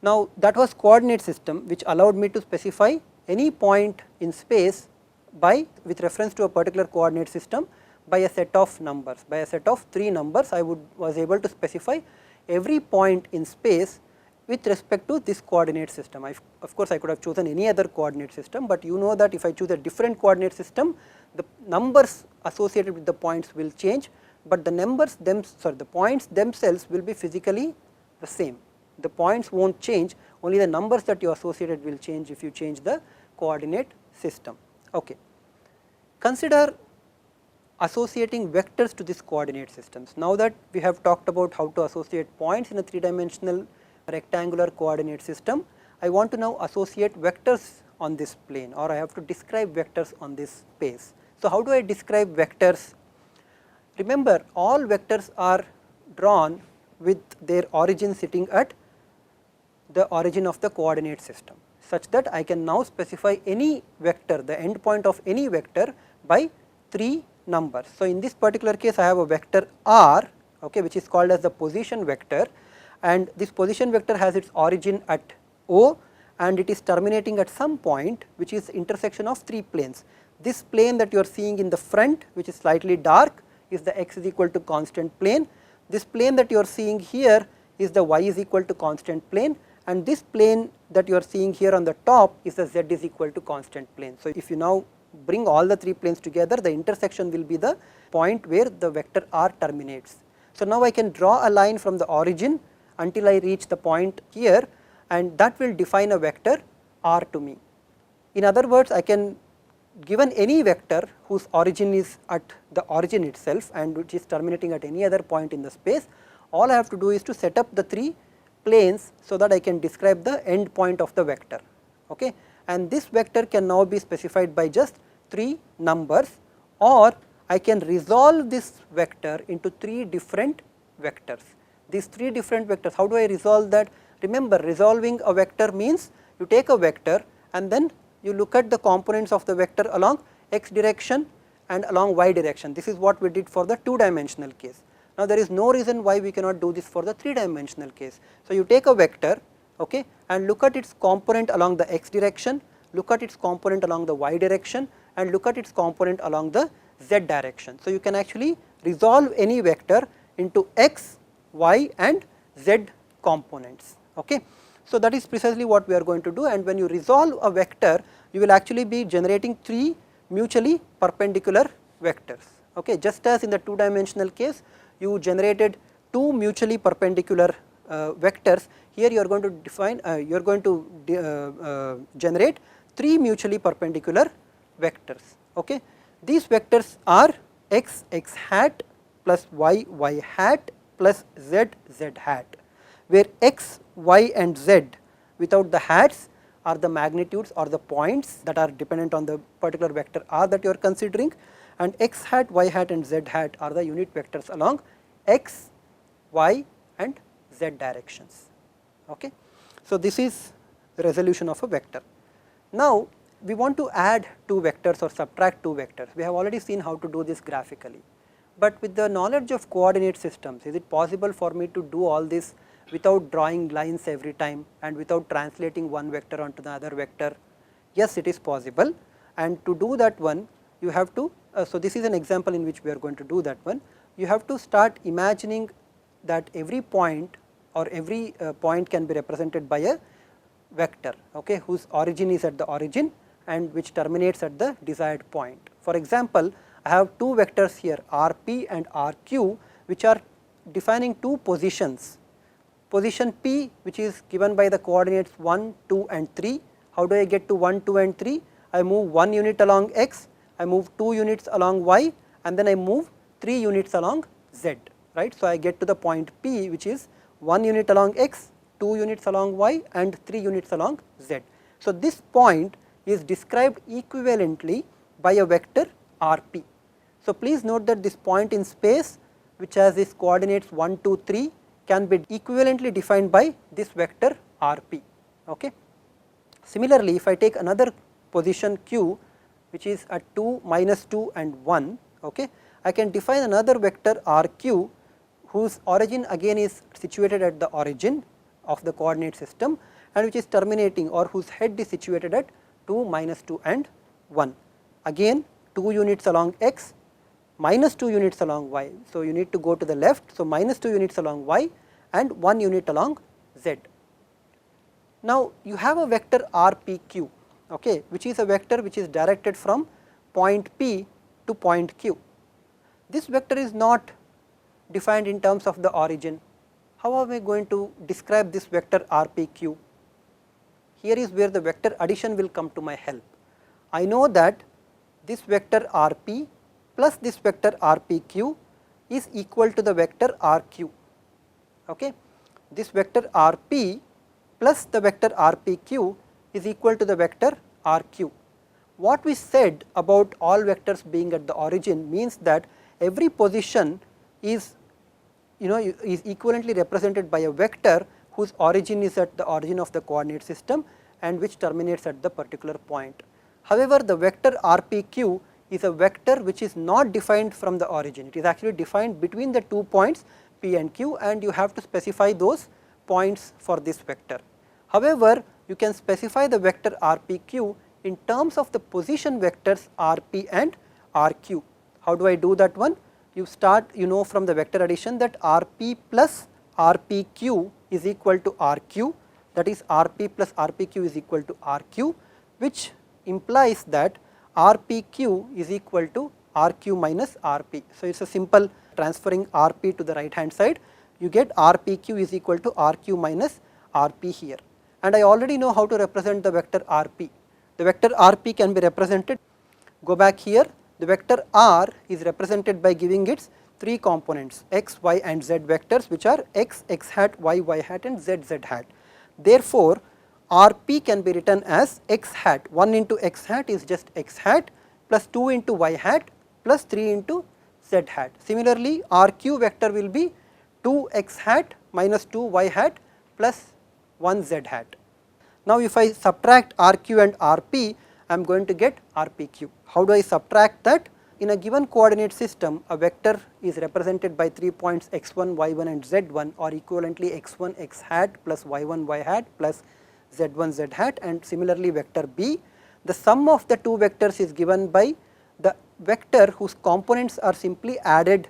Now that was coordinate system which allowed me to specify any point in space by with reference to a particular coordinate system by a set of numbers, by a set of 3 numbers. I was able to specify every point in space with respect to this coordinate system. Of course, I could have chosen any other coordinate system, but you know that if I choose a different coordinate system, the numbers associated with the points will change, but the points themselves will be physically the same. The points will not change, only the numbers that you associated will change if you change the coordinate system. Okay. Consider associating vectors to these coordinate systems. Now that we have talked about how to associate points in a 3-dimensional rectangular coordinate system, I want to now associate vectors on this plane, or I have to describe vectors on this space. So how do I describe vectors? Remember, all vectors are drawn with their origin sitting at the origin of the coordinate system, such that I can now specify any vector, the endpoint of any vector by 3 numbers. So in this particular case I have a vector r, okay, which is called as the position vector, and this position vector has its origin at O and it is terminating at some point which is intersection of 3 planes. This plane that you are seeing in the front, which is slightly dark, is the x is equal to constant plane. This plane that you are seeing here is the y is equal to constant plane, and this plane that you are seeing here on the top is the z is equal to constant plane. So if you now bring all the 3 planes together, the intersection will be the point where the vector r terminates. So now I can draw a line from the origin until I reach the point here, and that will define a vector r to me. In other words, I can, given any vector whose origin is at the origin itself and which is terminating at any other point in the space, all I have to do is to set up the 3 planes so that I can describe the end point of the vector. Okay. And this vector can now be specified by just 3 numbers, or I can resolve this vector into 3 different vectors. These 3 different vectors, how do I resolve that? Remember, resolving a vector means you take a vector and then you look at the components of the vector along x direction and along y direction. This is what we did for the 2-dimensional case. Now there is no reason why we cannot do this for the 3-dimensional case. So you take a vector, okay, and look at its component along the x direction, look at its component along the y direction, and look at its component along the z direction. So you can actually resolve any vector into x, y and z components. Okay. So that is precisely what we are going to do, and when you resolve a vector, you will actually be generating 3 mutually perpendicular vectors. Okay. Just as in the 2-dimensional case, you generated 2 mutually perpendicular vectors, here you are going to define, generate 3 mutually perpendicular vectors. Okay. These vectors are x, x hat plus y, y hat plus z, z hat, where x, y and z without the hats are the magnitudes or the points that are dependent on the particular vector r that you are considering, and x hat, y hat and z hat are the unit vectors along x, y and z directions. Okay. So this is the resolution of a vector. Now we want to add 2 vectors or subtract 2 vectors. We have already seen how to do this graphically, but with the knowledge of coordinate systems, is it possible for me to do all this without drawing lines every time and without translating one vector onto the other vector? Yes, it is possible, and to do that one you have to, so this is an example in which we are going to do that one. You have to start imagining that every point or every point can be represented by a vector, okay, whose origin is at the origin and which terminates at the desired point. For example, I have 2 vectors here, rp and rq, which are defining 2 positions. Position p, which is given by the coordinates 1, 2 and 3. How do I get to 1, 2 and 3? I move 1 unit along x, I move 2 units along y, and then I move 3 units along z, right. So I get to the point p, which is 1 unit along x, 2 units along y and 3 units along z. So this point is described equivalently by a vector rp. So please note that this point in space, which has its coordinates 1, 2, 3, can be equivalently defined by this vector rp. Okay. Similarly, if I take another position q, which is at 2, minus 2 and 1, okay, I can define another vector rq whose origin again is situated at the origin of the coordinate system, and which is terminating or whose head is situated at 2, -2 and 1. Again 2 units along x, -2 units along y. So, you need to go to the left. So, -2 units along y and 1 unit along z. Now, you have a vector rpq, okay, which is a vector which is directed from point P to point Q. This vector is not defined in terms of the origin. How am I going to describe this vector rpq? Here is where the vector addition will come to my help. I know that this vector rp plus this vector rpq is equal to the vector rq. Okay. This vector rp plus the vector rpq is equal to the vector rq. What we said about all vectors being at the origin means that every position is is equivalently represented by a vector whose origin is at the origin of the coordinate system and which terminates at the particular point. However, the vector rpq is a vector which is not defined from the origin. It is actually defined between the 2 points P and Q, and you have to specify those points for this vector. However, you can specify the vector rpq in terms of the position vectors rp and rq. How do I do that one? You start from the vector addition that rp plus rpq is equal to rq, that is rp plus rpq is equal to rq, which implies that rpq is equal to rq minus rp. So, it is a simple transferring rp to the right hand side, you get rpq is equal to rq minus rp here. And I already know how to represent the vector rp. The vector rp can be represented, go back here, the vector r is represented by giving its 3 components x, y and z vectors, which are x, x hat, y, y hat and z, z hat. Therefore, rp can be written as x hat, 1 into x hat is just x hat plus 2 into y hat plus 3 into z hat. Similarly, rq vector will be 2 x hat minus 2 y hat plus 1 z hat. Now, if I subtract rq and rp, I am going to get rpq. How do I subtract that? In a given coordinate system, a vector is represented by 3 points x1, y1 and z1, or equivalently x1 x hat plus y1 y hat plus z1 z hat, and similarly vector b. The sum of the 2 vectors is given by the vector whose components are simply added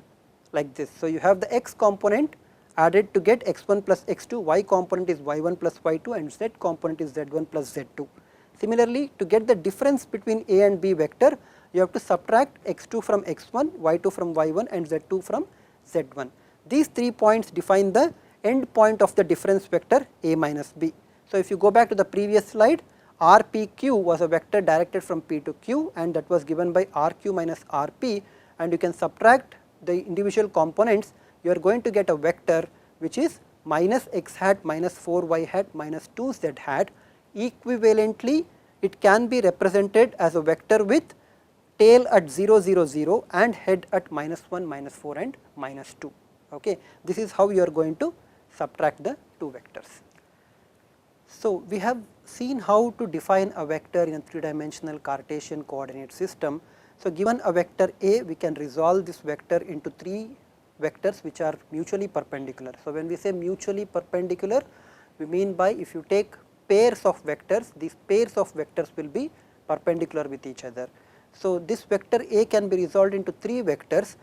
like this. So, you have the x component added to get x1 plus x2, y component is y1 plus y2 and z component is z1 plus z2. Similarly, to get the difference between a and b vector, you have to subtract x2 from x1, y2 from y1 and z2 from z1. These 3 points define the end point of the difference vector a minus b. So, if you go back to the previous slide, rpq was a vector directed from p to q, and that was given by rq minus rp, and you can subtract the individual components, you are going to get a vector which is minus x hat minus 4 y hat minus 2 z hat. Equivalently, it can be represented as a vector with tail at 0, 0, 0 and head at minus 1, minus 4 and minus 2. Okay. This is how you are going to subtract the 2 vectors. So, we have seen how to define a vector in a 3-dimensional Cartesian coordinate system. So, given a vector A, we can resolve this vector into 3 vectors which are mutually perpendicular. So, when we say mutually perpendicular, we mean by if you take pairs of vectors, these pairs of vectors will be perpendicular with each other. So, this vector A can be resolved into 3 vectors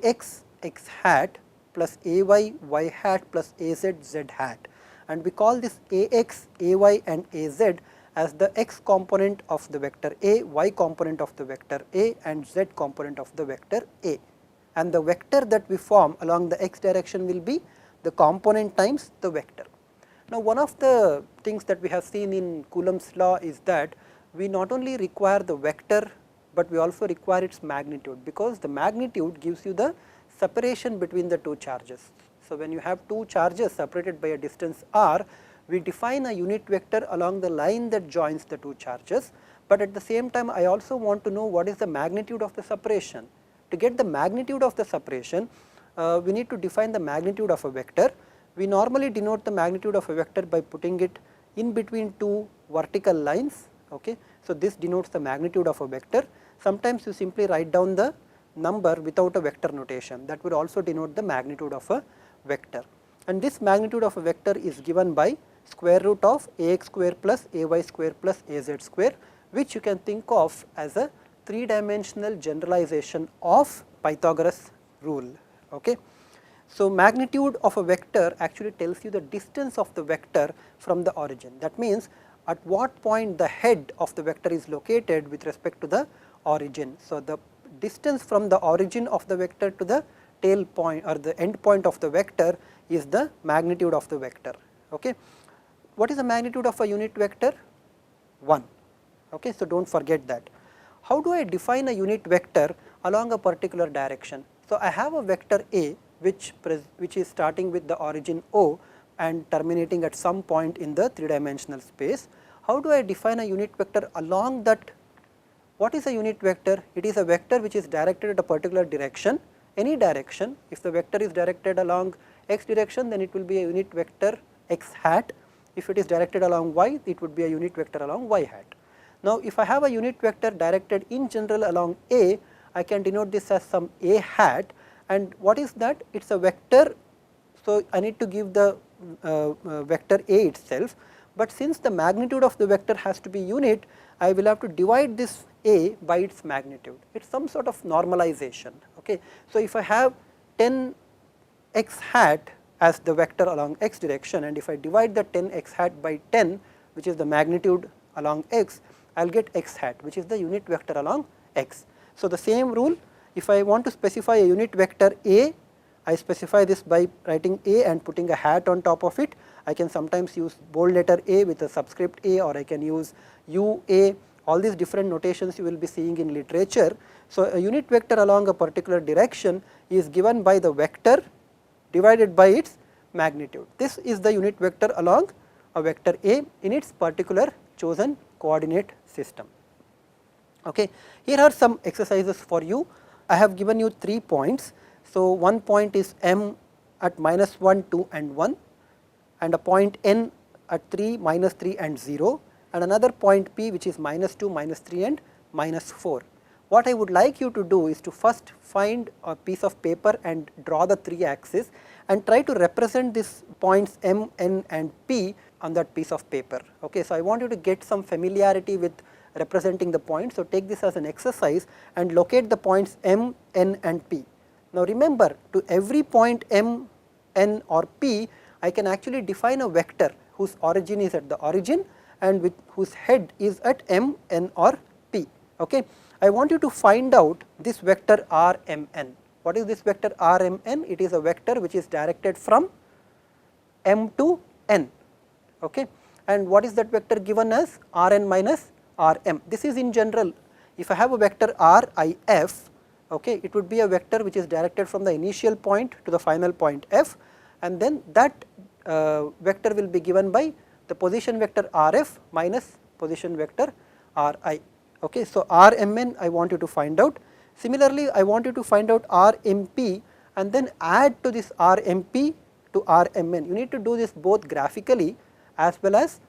Ax x hat plus Ay y hat plus Az z hat, and we call this Ax, Ay and Az as the x component of the vector A, y component of the vector A and z component of the vector A, and the vector that we form along the x direction will be the component times the vector. Now, one of the things that we have seen in Coulomb's law is that we not only require the vector, but we also require its magnitude, because the magnitude gives you the separation between the 2 charges. So, when you have 2 charges separated by a distance r, we define a unit vector along the line that joins the 2 charges, but at the same time I also want to know what is the magnitude of the separation. To get the magnitude of the separation, we need to define the magnitude of a vector. We normally denote the magnitude of a vector by putting it in between 2 vertical lines. Okay. So, this denotes the magnitude of a vector. Sometimes you simply write down the number without a vector notation, that would also denote the magnitude of a vector. And this magnitude of a vector is given by square root of ax square plus ay square plus az square, which you can think of as a 3-dimensional generalization of Pythagoras rule. Okay. So, magnitude of a vector actually tells you the distance of the vector from the origin. That means, at what point the head of the vector is located with respect to the origin. So, the distance from the origin of the vector to the tail point or the end point of the vector is the magnitude of the vector. Okay. What is the magnitude of a unit vector? 1. Okay. So, do not forget that. How do I define a unit vector along a particular direction? So, I have a vector A which is starting with the origin O and terminating at some point in the 3-dimensional space. How do I define a unit vector along that? What is a unit vector? It is a vector which is directed at a particular direction, any direction. If the vector is directed along x direction, then it will be a unit vector x hat. If it is directed along y, it would be a unit vector along y hat. Now, if I have a unit vector directed in general along A, I can denote this as some A hat, and what is that? It is a vector. So, I need to give the vector A itself, but since the magnitude of the vector has to be unit, I will have to divide this A by its magnitude. It is some sort of normalization. Okay. So, if I have 10 x hat as the vector along x direction, and if I divide the 10 x hat by 10, which is the magnitude along x, I will get x hat, which is the unit vector along x. So, the same rule, if I want to specify a unit vector A, I specify this by writing A and putting a hat on top of it. I can sometimes use bold letter A with a subscript A, or I can use UA, all these different notations you will be seeing in literature. So, a unit vector along a particular direction is given by the vector divided by its magnitude. This is the unit vector along a vector A in its particular chosen coordinate system. Okay. Here are some exercises for you. I have given you 3 points. So, one point is m at -1, 2 and 1, and a point n at 3, -3 and 0, and another point p which is -2, -3 and -4. What I would like you to do is to first find a piece of paper and draw the 3 axes and try to represent these points m, n and p on that piece of paper. Okay. So, I want you to get some familiarity with representing the points. So, take this as an exercise and locate the points m, n and p. Now, remember, to every point m, n or p, I can actually define a vector whose origin is at the origin and with whose head is at m, n or p. Okay. I want you to find out this vector r m n. What is this vector r m n? It is a vector which is directed from m to n. Okay. And what is that vector given as? R n minus r m. This is in general. If I have a vector r I f, okay, it would be a vector which is directed from the initial point to the final point f, and then that vector will be given by the position vector r f minus position vector r I. Okay. So, r m n I want you to find out. Similarly, I want you to find out r m p and then add to this r m p to r m n. You need to do this both graphically as well as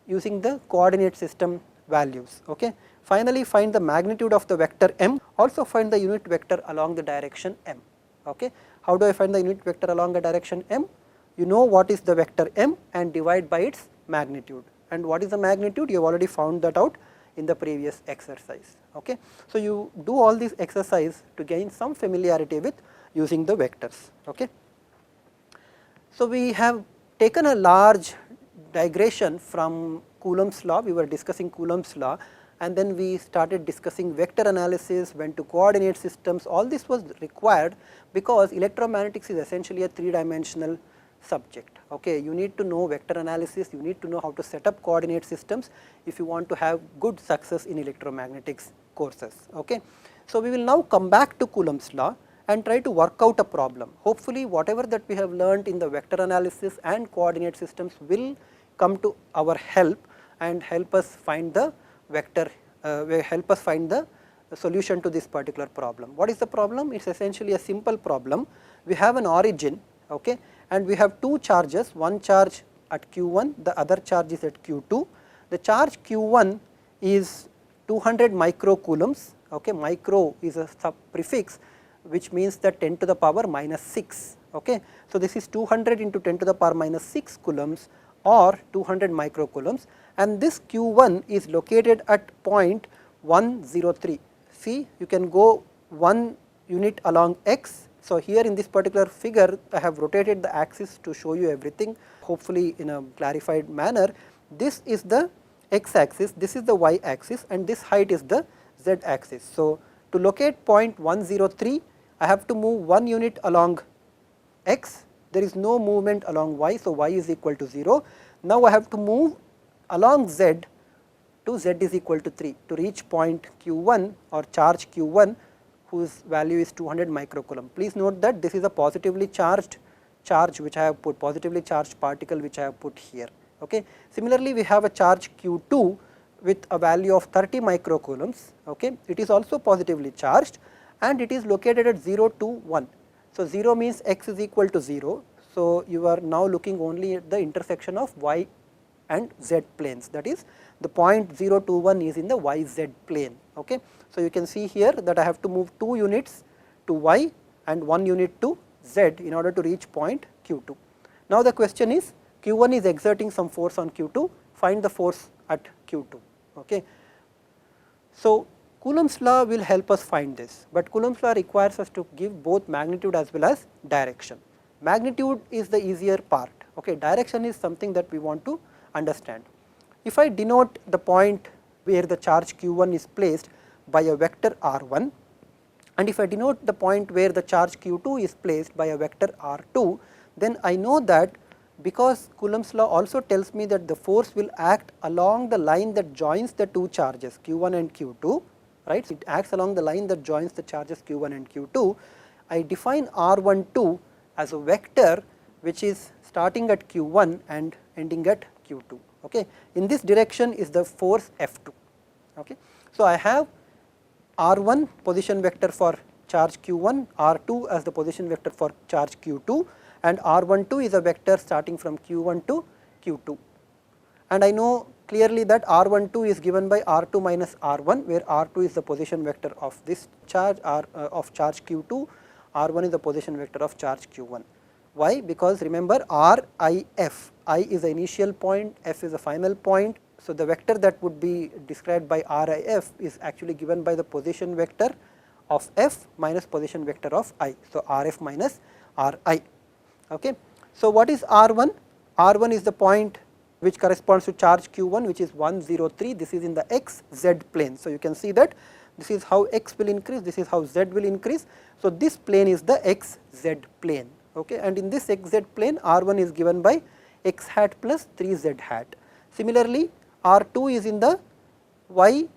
using the coordinate system values. Okay. Finally, find the magnitude of the vector m, also find the unit vector along the direction m. Okay. How do I find the unit vector along the direction m? You know what is the vector m and divide by its magnitude. And what is the magnitude? You have already found that out in the previous exercise. Okay. So, you do all these exercise to gain some familiarity with using the vectors. Okay. So, we have taken a large digression from Coulomb's law. We were discussing Coulomb's law, and then we started discussing vector analysis, went to coordinate systems. All this was required because electromagnetics is essentially a 3-dimensional subject. Okay. You need to know vector analysis, you need to know how to set up coordinate systems if you want to have good success in electromagnetics courses. Okay. So, we will now come back to Coulomb's law and try to work out a problem. Hopefully, whatever that we have learned in the vector analysis and coordinate systems will come to our help and help us find the vector, help us find the solution to this particular problem. What is the problem? It is essentially a simple problem. We have an origin, okay, and we have 2 charges, one charge at q1, the other charge is at q2. The charge q1 is 200 microcoulombs, okay. Micro is a sub prefix which means that 10 to the power minus 6. Okay. So, this is 200 into 10 to the power minus 6 coulombs or 200 microcoulombs, and this Q1 is located at point 103. See, you can go 1 unit along x. So, here in this particular figure I have rotated the axis to show you everything, hopefully in a clarified manner. This is the x axis, this is the y axis, and this height is the z axis. So, to locate point 103 I have to move 1 unit along x, there is no movement along y. So, y is equal to 0. Now, I have to move along z to z is equal to 3 to reach point q1 or charge q1, whose value is 200 microcoulomb. Please note that this is a positively charged charge which I have put, positively charged particle which I have put here. Okay. Similarly, we have a charge q2 with a value of 30 microcoulombs. Okay. It is also positively charged and it is located at 0 to 1. So, 0 means x is equal to 0. So, you are now looking only at the intersection of y and z planes, that is the point 0 to 1 is in the yz plane. Okay. So, you can see here that I have to move 2 units to y and 1 unit to z in order to reach point q2. Now, the question is q1 is exerting some force on q2, find the force at q2. Okay. So, Coulomb's law will help us find this, but Coulomb's law requires us to give both magnitude as well as direction. Magnitude is the easier part, okay. Direction is something that we want to understand. If I denote the point where the charge q1 is placed by a vector r1, and if I denote the point where the charge q2 is placed by a vector r2, then I know that because Coulomb's law also tells me that the force will act along the line that joins the two charges q1 and q2, right. So, it acts along the line that joins the charges q1 and q2. I define r12 as a vector which is starting at q1 and ending at q2. Okay. In this direction is the force F2. Okay. So, I have r1 position vector for charge q1, r2 as the position vector for charge q2, and r12 is a vector starting from q1 to q2. And I know clearly that r12 is given by r2 minus r1, where r2 is the position vector of this charge of charge q2, r1 is the position vector of charge q1. Why? Because remember RIF, I is the initial point, F is the final point. So, the vector that would be described by RIF is actually given by the position vector of F minus position vector of I. So, RF minus RI. Okay. So, what is R1? R1 is the point which corresponds to charge q1, which is 103. This is in the x z plane. So, you can see that this is how x will increase, this is how z will increase. So, this plane is the x z plane. Okay. And in this x z plane, R1 is given by x hat plus 3 z hat. Similarly, R2 is in the y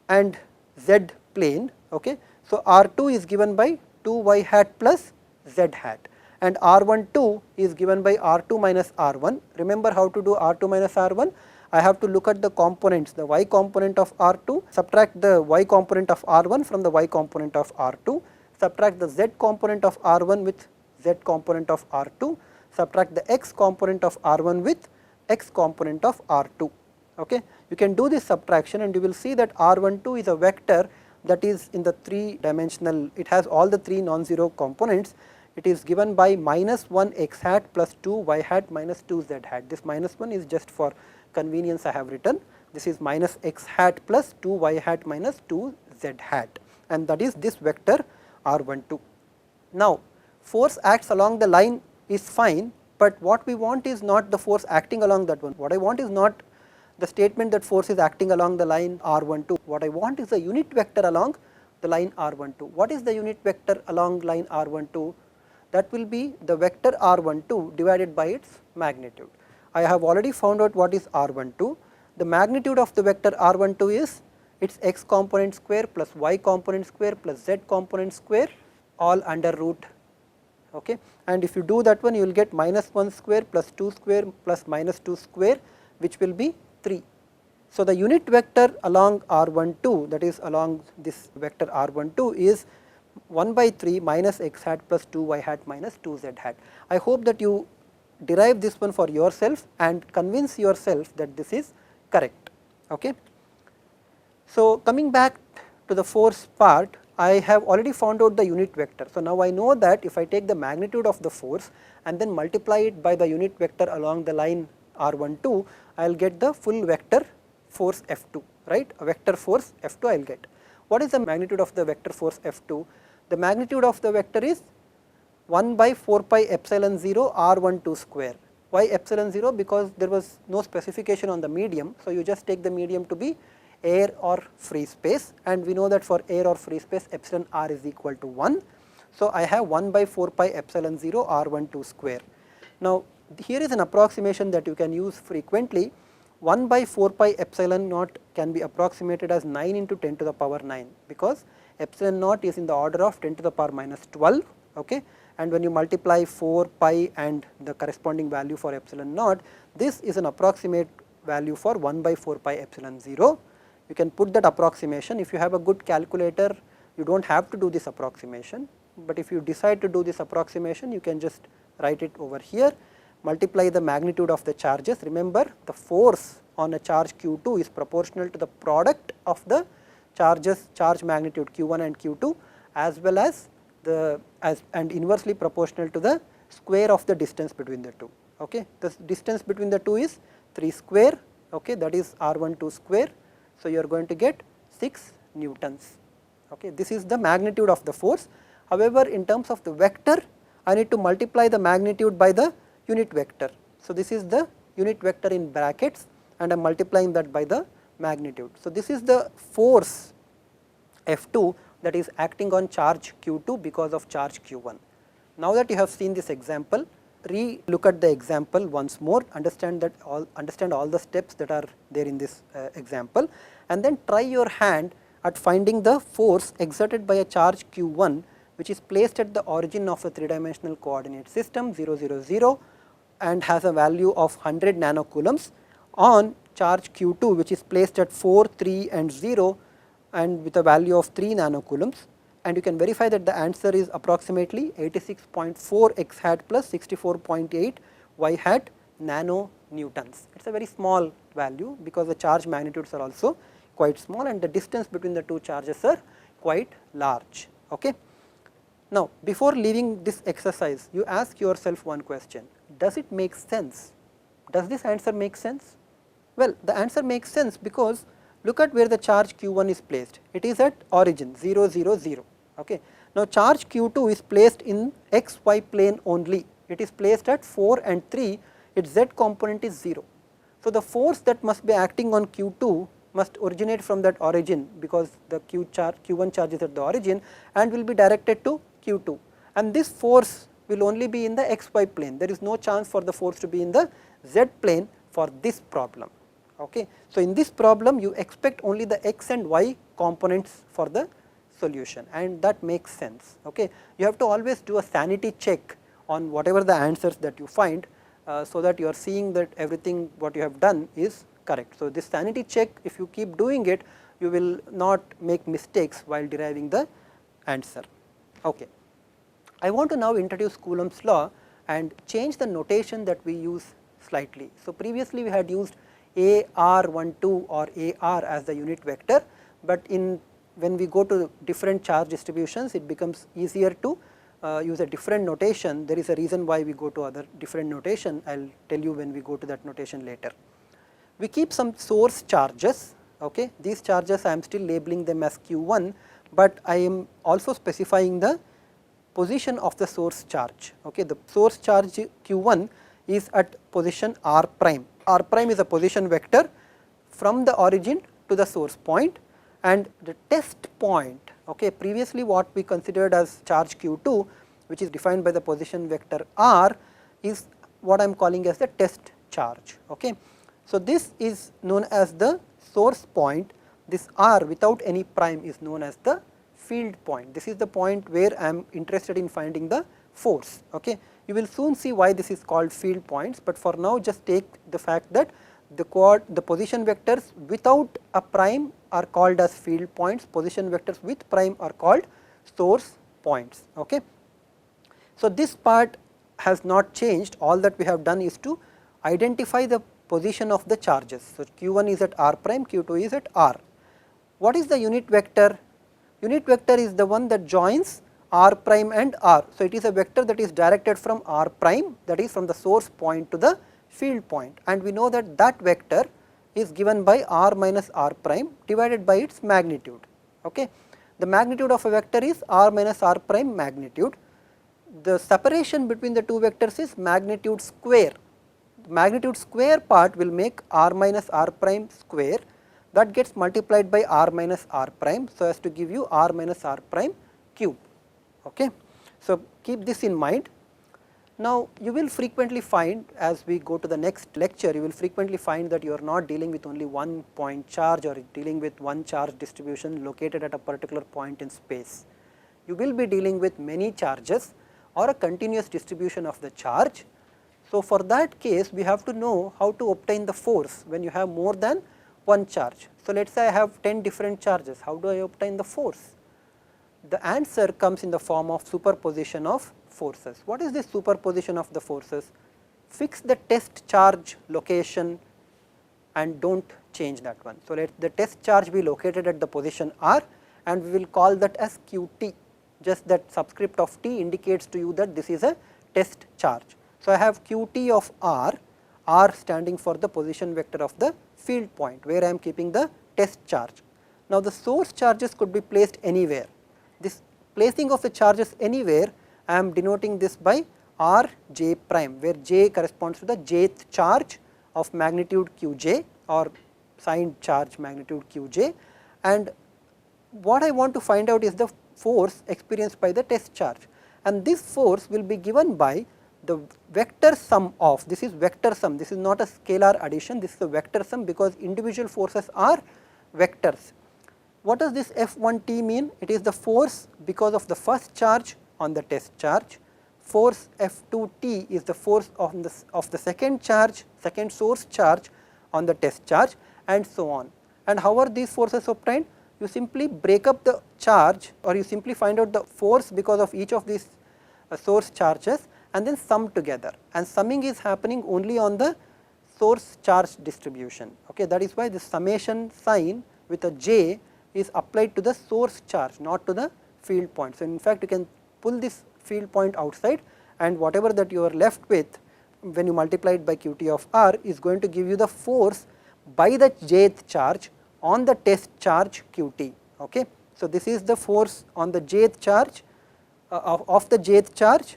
and z plane. Okay. So, R2 is given by 2 y hat plus z hat, and R12 is given by R2 minus R1. Remember how to do R2 minus R1? I have to look at the components, the y component of R2, subtract the y component of R1 from the y component of R2, subtract the z component of R1 with z component of R2, subtract the x component of R1 with x component of R2. Okay. You can do this subtraction and you will see that R12 is a vector that is in the 3 dimensional, it has all the 3 non-zero components. It is given by minus 1 x hat plus 2 y hat minus 2 z hat. This minus 1 is just for convenience I have written. This is minus x hat plus 2 y hat minus 2 z hat, and that is this vector R12. Now, force acts along the line is fine, but what we want is not the force acting along that one. What I want is not the statement that force is acting along the line R12. What I want is a unit vector along the line R12. What is the unit vector along line R12? That will be the vector R12 divided by its magnitude. I have already found out what is R12. The magnitude of the vector R12 is its x component square plus y component square plus z component square, all under root. Okay. And if you do that one, you will get minus 1 square plus 2 square plus minus 2 square, which will be 3. So, the unit vector along R12, that is along this vector R12, is 1 by 3 minus x hat plus 2 y hat minus 2 z hat. I hope that you derive this one for yourself and convince yourself that this is correct. Okay. So, coming back to the force part, I have already found out the unit vector. So, now I know that if I take the magnitude of the force and then multiply it by the unit vector along the line R12, I will get the full vector force F2, right, a vector force F2 I will get. What is the magnitude of the vector force F2? The magnitude of the vector is 1 by 4 pi epsilon 0 R12 square. Why epsilon 0? Because there was no specification on the medium, so you just take the medium to be air or free space, and we know that for air or free space epsilon r is equal to 1. So, I have 1 by 4 pi epsilon 0 R12 square. Now, here is an approximation that you can use frequently. 1 by 4 pi epsilon naught can be approximated as 9 into 10 to the power 9, because epsilon naught is in the order of 10 to the power minus 12, okay, and when you multiply 4 pi and the corresponding value for epsilon naught, this is an approximate value for 1 by 4 pi epsilon 0. You can put that approximation. If you have a good calculator, you do not have to do this approximation, but if you decide to do this approximation, you can just write it over here, multiply the magnitude of the charges. Remember, the force on a charge Q2 is proportional to the product of the charges, charge magnitude Q1 and Q2, as well as and inversely proportional to the square of the distance between the two. Okay, the distance between the two is 3 square. Okay, that is R12 square. So, you are going to get 6 newtons. Okay, this is the magnitude of the force. However, in terms of the vector, I need to multiply the magnitude by the unit vector. So, this is the unit vector in brackets, and I am multiplying that by the magnitude. So, this is the force F2 that is acting on charge Q2 because of charge Q1. Now that you have seen this example, re-look at the example once more, understand all the steps that are there in this example, and then try your hand at finding the force exerted by a charge Q1 which is placed at the origin of a 3-dimensional coordinate system 0, 0, 0 and has a value of 100 nanocoulombs on charge Q2 which is placed at 4, 3 and 0 and with a value of 3 nanocoulombs, and you can verify that the answer is approximately 86.4 x hat plus 64.8 y hat nano newtons. It is a very small value because the charge magnitudes are also quite small and the distance between the two charges are quite large. Okay. Now, before leaving this exercise, you ask yourself one question: does it make sense? Does this answer make sense? Well, the answer makes sense because look at where the charge Q1 is placed. It is at origin 0, 0, 0. Okay. Now, charge Q2 is placed in xy plane only. It is placed at 4 and 3, its z component is 0. So, the force that must be acting on Q2 must originate from that origin, because the Q1 charge is at the origin and will be directed to Q2, and this force will only be in the xy plane. There is no chance for the force to be in the z plane for this problem. Okay. So, in this problem you expect only the x and y components for the solution, and that makes sense. Okay. You have to always do a sanity check on whatever the answers that you find, so that you are seeing that everything what you have done is correct. So, this sanity check, if you keep doing it, you will not make mistakes while deriving the answer. Okay. I want to now introduce Coulomb's law and change the notation that we use slightly. So, previously we had used AR12 or AR as the unit vector, but when we go to different charge distributions, it becomes easier to use a different notation. There is a reason why we go to other different notation. I will tell you when we go to that notation later. We keep some source charges. Okay. These charges I am still labeling them as Q1, but I am also specifying the position of the source charge. Okay. The source charge Q1 is at position r prime. R prime is a position vector from the origin to the source point, and the test point, okay, previously what we considered as charge Q2, which is defined by the position vector r, is what I am calling as the test charge. Okay. So, this is known as the source point. This r without any prime is known as the field point. This is the point where I am interested in finding the force. Okay. You will soon see why this is called field points, but for now just take the fact that the position vectors without a prime are called as field points, position vectors with prime are called source points. Okay. So, this part has not changed. All that we have done is to identify the position of the charges. So, Q1 is at r prime, Q2 is at r. What is the unit vector? Unit vector is the one that joins r prime and r. So, it is a vector that is directed from r prime, that is from the source point to the field point, and we know that that vector is given by r minus r prime divided by its magnitude. Okay. The magnitude of a vector is r minus r prime magnitude. The separation between the two vectors is magnitude square. The magnitude square part will make r minus r prime square, that gets multiplied by r minus r prime, so as to give you r minus r prime cube. Okay. So, keep this in mind. Now, you will frequently find, as we go to the next lecture, you will frequently find that you are not dealing with only one point charge or dealing with one charge distribution located at a particular point in space. You will be dealing with many charges or a continuous distribution of the charge. So, for that case, we have to know how to obtain the force when you have more than one charge. So, let us say I have 10 different charges, how do I obtain the force? The answer comes in the form of superposition of forces. What is this superposition of the forces? Fix the test charge location and do not change that one. So, let the test charge be located at the position r, and we will call that as qt, just that subscript of t indicates to you that this is a test charge. So, I have qt of r standing for the position vector of the field point where I am keeping the test charge. Now, the source charges could be placed anywhere. This placing of the charges anywhere, I am denoting this by r j prime, where j corresponds to the jth charge of magnitude qj or signed charge magnitude qj, and what I want to find out is the force experienced by the test charge, and this force will be given by the vector sum of, this is vector sum, this is not a scalar addition, this is a vector sum because individual forces are vectors. What does this F1t mean? It is the force because of the first charge on the test charge. Force F2t is the force of the second charge, second source charge on the test charge, and so on. And how are these forces obtained? You simply break up the charge, or you simply find out the force because of each of these source charges and then sum together, and summing is happening only on the source charge distribution. Okay, that is why the summation sign with a j is applied to the source charge, not to the field point. So, in fact, you can pull this field point outside, and whatever that you are left with when you multiply it by qt of r is going to give you the force by the jth charge on the test charge qt. Okay. So, this is the force on the jth charge of the jth charge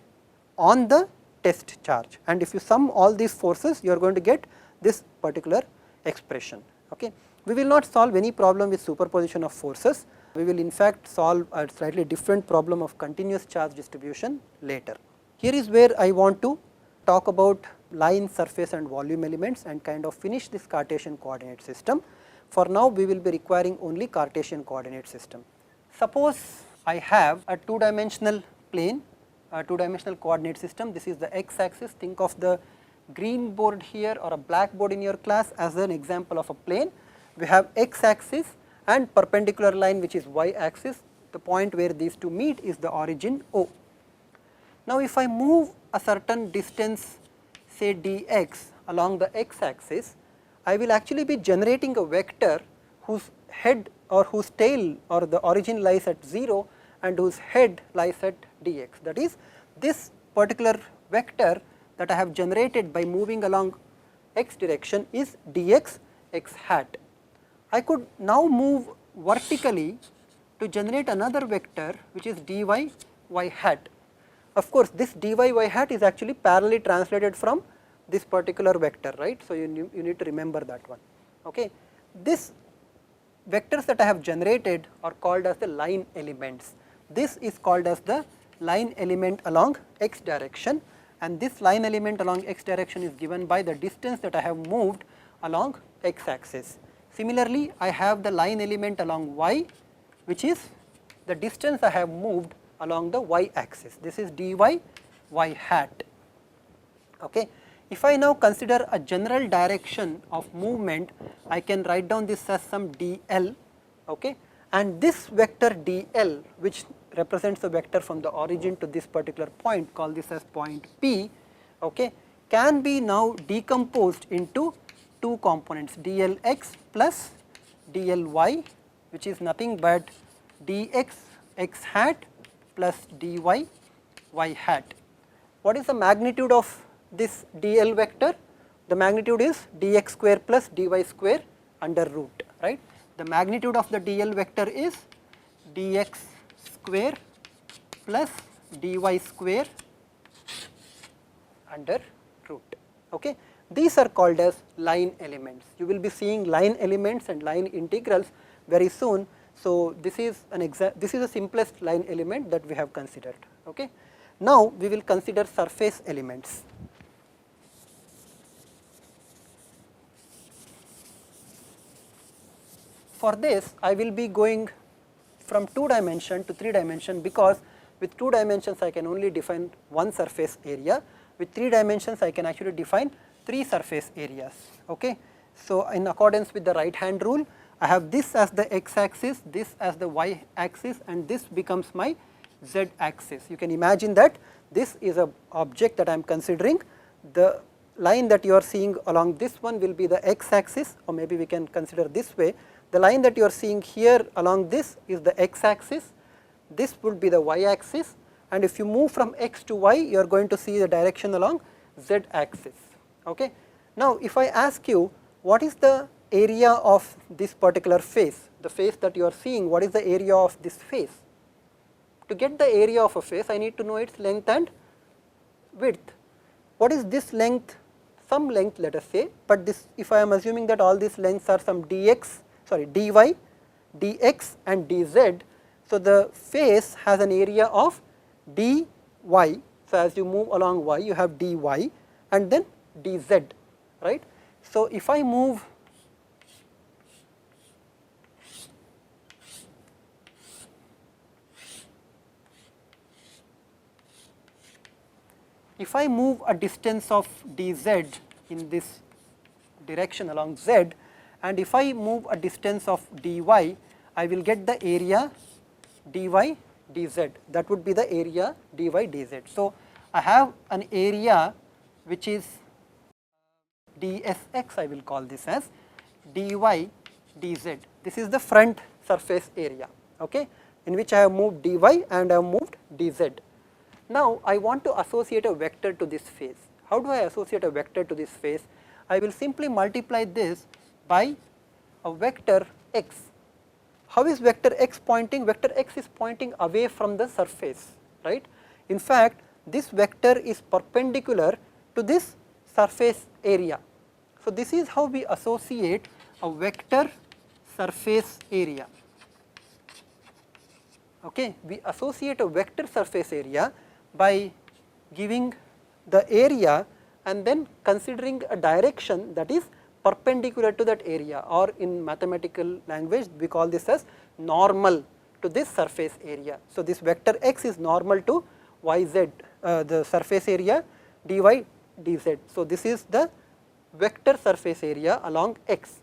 on the test charge, and if you sum all these forces, you are going to get this particular expression. Okay. We will not solve any problem with superposition of forces. We will in fact solve a slightly different problem of continuous charge distribution later. Here is where I want to talk about line, surface and volume elements and kind of finish this Cartesian coordinate system. For now, we will be requiring only Cartesian coordinate system. Suppose I have a two-dimensional plane, a two-dimensional coordinate system. This is the x axis. Think of the green board here or a black board in your class as an example of a plane. We have x axis and perpendicular line which is y axis. The point where these two meet is the origin O. Now, if I move a certain distance, say dx, along the x axis, I will actually be generating a vector whose head or whose tail or the origin lies at 0 and whose head lies at dx. That is, this particular vector that I have generated by moving along x direction is dx x hat. I could now move vertically to generate another vector which is dy y hat. Of course, this dy y hat is actually parallelly translated from this particular vector, right. So, you need to remember that one. Okay. This vectors that I have generated are called as the line elements. This is called as the line element along x direction, and this line element along x direction is given by the distance that I have moved along x axis. Similarly, I have the line element along y, which is the distance I have moved along the y axis. This is dy y hat. Okay. If I now consider a general direction of movement, I can write down this as some dl, okay, and this vector dl, which represents the vector from the origin to this particular point, call this as point P, okay, can be now decomposed into two components, dlx plus dly, which is nothing but dx x hat plus dy y hat. What is the magnitude of this dl vector? the magnitude is dx square plus dy square under root, right. The magnitude of the dl vector is dx square plus dy square under root. Okay. These are called as line elements. You will be seeing line elements and line integrals very soon. So, this is the simplest line element that we have considered. Okay. Now, we will consider surface elements. For this, I will be going from 2 dimension to 3 dimension, because with 2 dimensions I can only define one surface area. With 3 dimensions I can actually define 3 surface areas. Okay. So, in accordance with the right hand rule, I have this as the x axis, this as the y axis, and this becomes my z axis. You can imagine that this is a object that I am considering. The line that you are seeing along this one will be the x axis, or maybe we can consider this way. The line that you are seeing here along this is the x axis, this would be the y axis, and if you move from x to y, you are going to see the direction along z axis. Okay. Now, if I ask you what is the area of this particular face, the face that you are seeing, what is the area of this face? To get the area of a face, I need to know its length and width. What is this length? Some length, let us say, but this, if I am assuming that all these lengths are some dy, dx and dz, so the face has an area of dy. So, as you move along y, you have dy and then dz, right. So, if I move a distance of dz in this direction along z, and if I move a distance of dy, I will get the area dy dz, that would be the area dy dz. So, I have an area which is dsx, I will call this as dy dz. This is the front surface area, okay, in which I have moved dy and I have moved dz. Now, I want to associate a vector to this face. How do I associate a vector to this face? I will simply multiply this by a vector x. How is vector x pointing? Vector x is pointing away from the surface, right. In fact, this vector is perpendicular to this surface area. So, this is how we associate a vector surface area. Okay. We associate a vector surface area by giving the area and then considering a direction that is perpendicular to that area, or in mathematical language we call this as normal to this surface area. So, this vector x is normal to yz, the surface area dy dz. So, this is the vector surface area along x.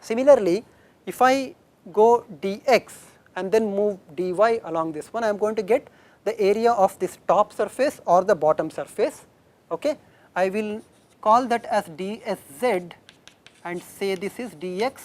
Similarly, if I go dx and then move dy along this one, I am going to get the area of this top surface or the bottom surface. Okay. I will call that as dsz and say this is dx,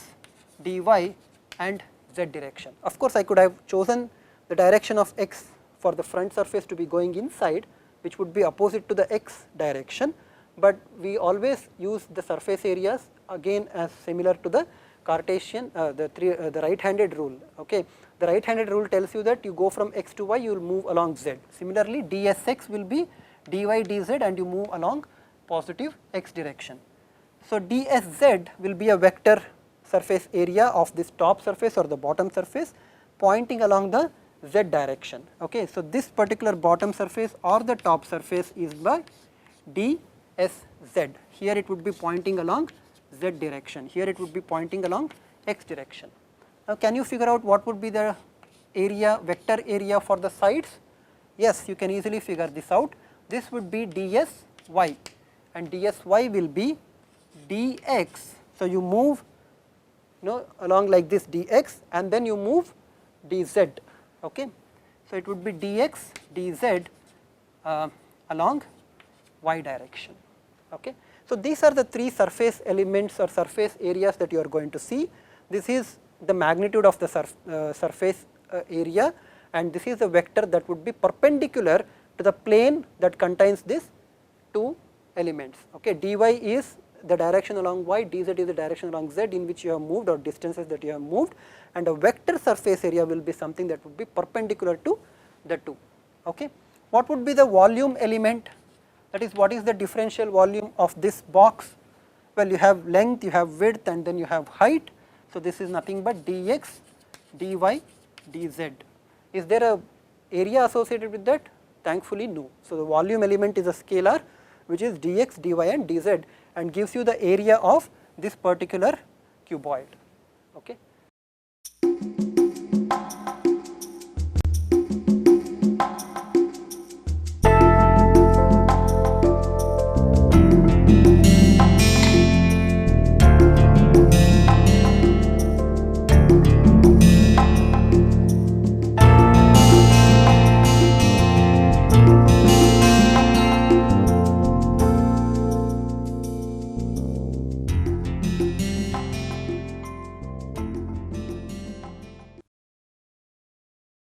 dy and z direction. Of course, I could have chosen the direction of x for the front surface to be going inside, which would be opposite to the x direction, but we always use the surface areas again as similar to the Cartesian, the right handed rule. Okay. The right handed rule tells you that you go from x to y, you will move along z. Similarly, dsx will be dy dz and you move along positive x direction. So, dsz will be a vector surface area of this top surface or the bottom surface pointing along the z direction. Okay. So, this particular bottom surface or the top surface is by dsz. Here it would be pointing along z direction, here it would be pointing along x direction. Now, can you figure out what would be the area, vector area for the sides? Yes, you can easily figure this out. This would be dsy and dsy will be dx. So, you move along like this dx and then you move dz. Okay. So, it would be dx dz along y direction. Okay. So, these are the 3 surface elements or surface areas that you are going to see. This is the magnitude of the surface area, and this is a vector that would be perpendicular to the plane that contains these 2 elements. Okay, dy is the direction along y, dz is the direction along z in which you have moved or distances that you have moved, and a vector surface area will be something that would be perpendicular to the two. Okay. What would be the volume element, that is what is the differential volume of this box? Well, you have length, you have width, and then you have height. So, this is nothing but dx, dy, dz. Is there a area associated with that? Thankfully no. So, the volume element is a scalar which is dx, dy and dz, and gives you the area of this particular cuboid. Okay.